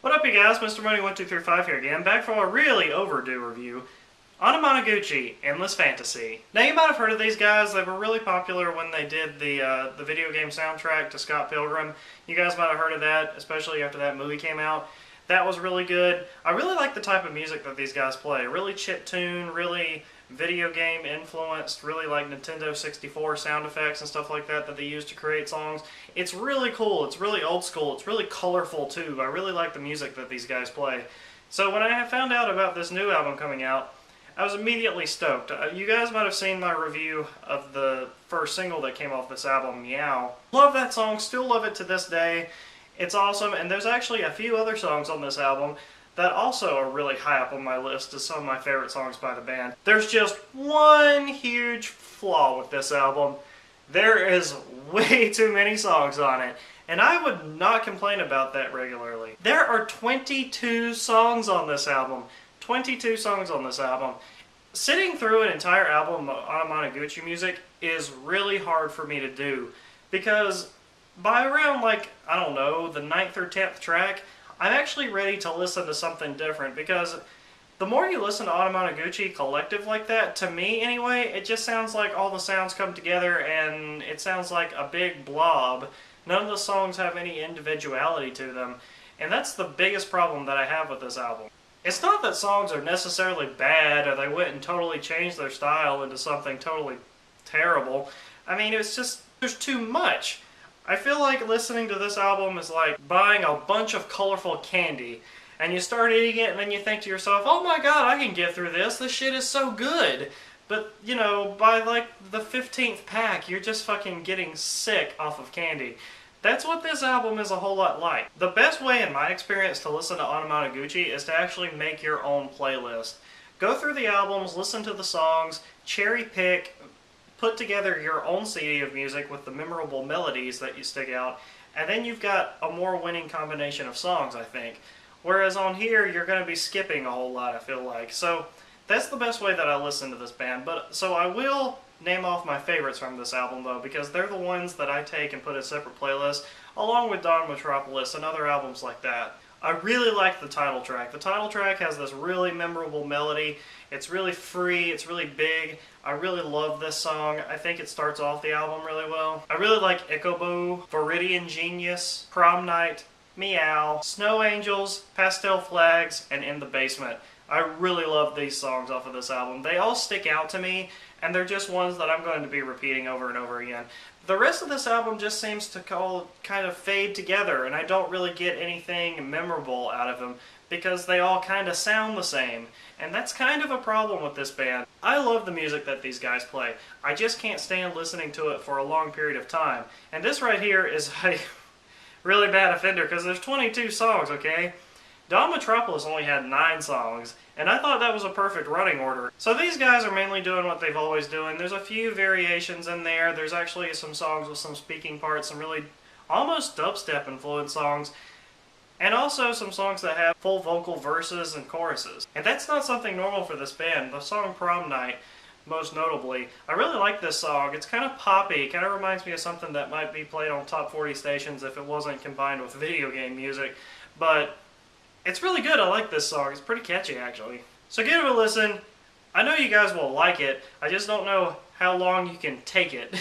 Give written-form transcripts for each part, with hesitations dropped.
What up, you guys? Mr. Money1235 here again, back for a really overdue review. Anamanaguchi, Endless Fantasy. Now, you might have heard of these guys. They were really popular when they did the video game soundtrack to Scott Pilgrim. You guys might have heard of that, especially after that movie came out. That was really good. I really like the type of music that these guys play. Really chiptune, really video game influenced, really like Nintendo 64 sound effects and stuff like that they use to create songs. It's really cool. It's really old school. It's really colorful too. I really like the music that these guys play. So when I found out about this new album coming out, I was immediately stoked. You guys might have seen my review of the first single that came off this album, Meow. Love that song, still love it to this day. It's awesome, and there's actually a few other songs on this album that also are really high up on my list as some of my favorite songs by the band. There's just one huge flaw with this album. There is way too many songs on it, and I would not complain about that regularly. There are 22 songs on this album. 22 songs on this album. Sitting through an entire album of Anamanaguchi music is really hard for me to do, because by around, like, I don't know, the 9th or 10th track, I'm actually ready to listen to something different, because the more you listen to Anamanaguchi collective like that, to me anyway, it just sounds like all the sounds come together and it sounds like a big blob. None of the songs have any individuality to them, and that's the biggest problem that I have with this album. It's not that songs are necessarily bad or they went and totally changed their style into something totally terrible. I mean, it's just, there's too much. I feel like listening to this album is like buying a bunch of colorful candy, and you start eating it and then you think to yourself, oh my god, I can get through this shit is so good. But, you know, by like the 15th pack, you're just fucking getting sick off of candy. That's what this album is a whole lot like. The best way, in my experience, to listen to Anamanaguchi is to actually make your own playlist. Go through the albums, listen to the songs, cherry pick, put together your own CD of music with the memorable melodies that you stick out, and then you've got a more winning combination of songs, I think. Whereas on here, you're going to be skipping a whole lot, I feel like. So that's the best way that I listen to this band. So I will name off my favorites from this album, though, because they're the ones that I take and put in separate playlists, along with Dawn Metropolis and other albums like that. I really like the title track. The title track has this really memorable melody. It's really free, it's really big. I really love this song. I think it starts off the album really well. I really like Ikobo, Viridian Genius, Prom Night, Meow, Snow Angels, Pastel Flags, and In the Basement. I really love these songs off of this album. They all stick out to me, and they're just ones that I'm going to be repeating over and over again. The rest of this album just seems to kind of fade together, and I don't really get anything memorable out of them, because they all kind of sound the same. And that's kind of a problem with this band. I love the music that these guys play. I just can't stand listening to it for a long period of time. And this right here is a really bad offender, because there's 22 songs, okay? Dawn Metropolis only had 9 songs, and I thought that was a perfect running order. So these guys are mainly doing what they've always doing. There's a few variations in there. There's actually some songs with some speaking parts, some really almost dubstep influenced songs, and also some songs that have full vocal verses and choruses. And that's not something normal for this band. The song Prom Night, most notably, I really like this song. It's kind of poppy. It kind of reminds me of something that might be played on top 40 stations if it wasn't combined with video game music. But it's really good. I like this song. It's pretty catchy, actually. So give it a listen. I know you guys will like it. I just don't know how long you can take it.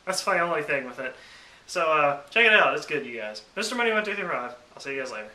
That's my only thing with it. So check it out. It's good, you guys. Mr. Money1235. I'll see you guys later.